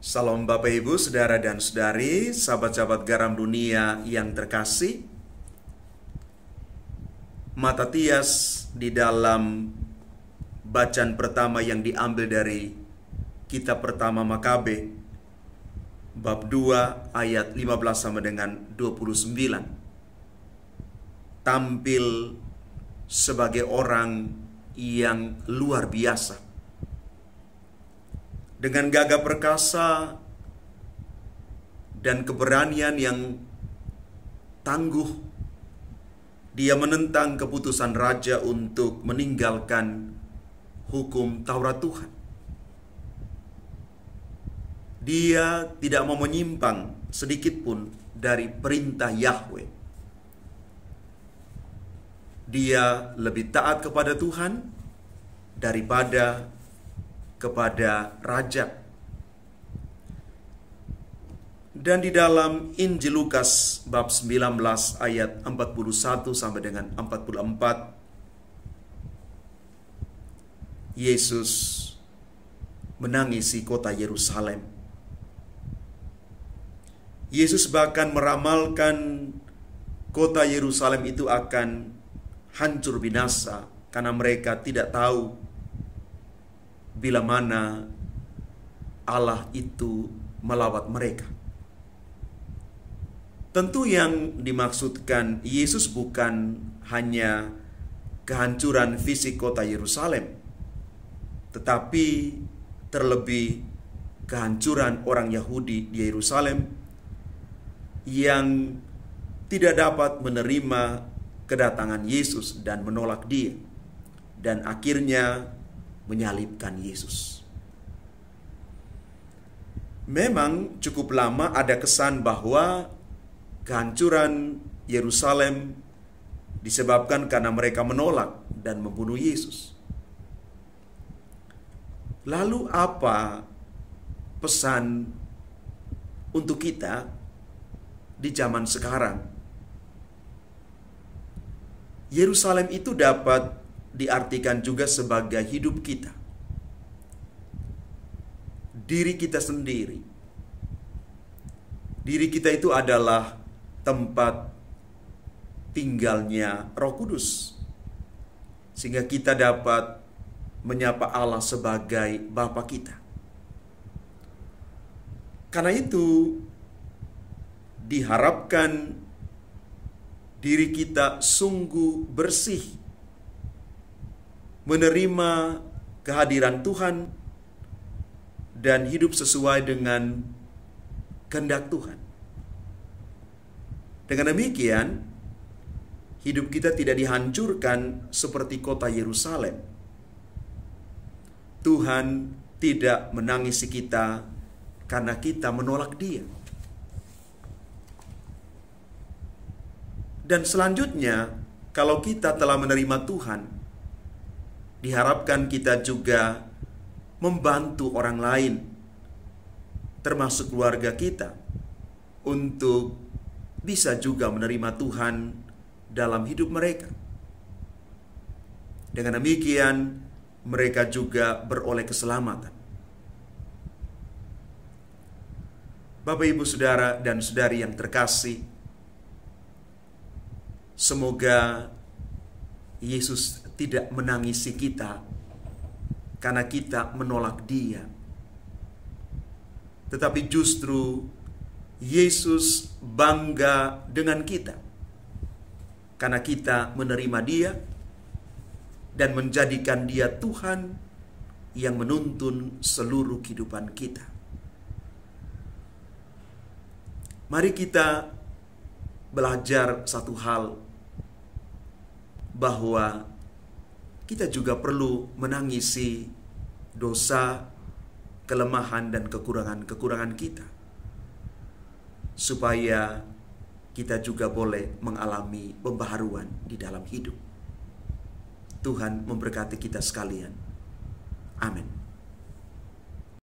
Salam Bapak Ibu, Saudara dan Saudari, sahabat-sahabat garam dunia yang terkasih. Matatias di dalam bacaan pertama yang diambil dari kitab pertama Makabe, bab 2 ayat 15 sampai dengan 29. Tampil sebagai orang yang luar biasa. Dengan gagah perkasa dan keberanian yang tangguh, dia menentang keputusan raja untuk meninggalkan hukum Taurat Tuhan. Dia tidak mau menyimpang sedikit pun dari perintah Yahweh. Dia lebih taat kepada Tuhan daripada kepada raja. Dan di dalam Injil Lukas bab 19 ayat 41 sampai dengan 44, Yesus menangisi kota Yerusalem. Yesus bahkan meramalkan kota Yerusalem itu akan hancur binasa karena mereka tidak tahu bila mana Allah itu melawat mereka. Tentu yang dimaksudkan Yesus bukan hanya kehancuran fisik kota Yerusalem, tetapi terlebih kehancuran orang Yahudi di Yerusalem yang tidak dapat menerima kedatangan Yesus dan menolak dia, dan akhirnya menyalibkan Yesus. Memang cukup lama ada kesan bahwa kehancuran Yerusalem disebabkan karena mereka menolak dan membunuh Yesus. Lalu apa pesan untuk kita di zaman sekarang? Yerusalem itu dapat diartikan juga sebagai hidup kita, diri kita sendiri. Diri kita itu adalah tempat tinggalnya Roh Kudus, sehingga kita dapat menyapa Allah sebagai Bapa kita. Karena itu diharapkan diri kita sungguh bersih, menerima kehadiran Tuhan dan hidup sesuai dengan kehendak Tuhan. Dengan demikian, hidup kita tidak dihancurkan seperti kota Yerusalem. Tuhan tidak menangisi kita karena kita menolak Dia. Dan selanjutnya, kalau kita telah menerima Tuhan, diharapkan kita juga membantu orang lain, termasuk keluarga kita, untuk bisa juga menerima Tuhan dalam hidup mereka. Dengan demikian, mereka juga beroleh keselamatan. Bapak, Ibu, Saudara, dan Saudari yang terkasih, semoga Yesus tidak menangisi kita karena kita menolak Dia, tetapi justru Yesus bangga dengan kita karena kita menerima Dia dan menjadikan Dia Tuhan yang menuntun seluruh kehidupan kita. Mari kita belajar satu hal, bahwa kita juga perlu menangisi dosa, kelemahan, dan kekurangan-kekurangan kita, supaya kita juga boleh mengalami pembaharuan di dalam hidup. Tuhan memberkati kita sekalian. Amin.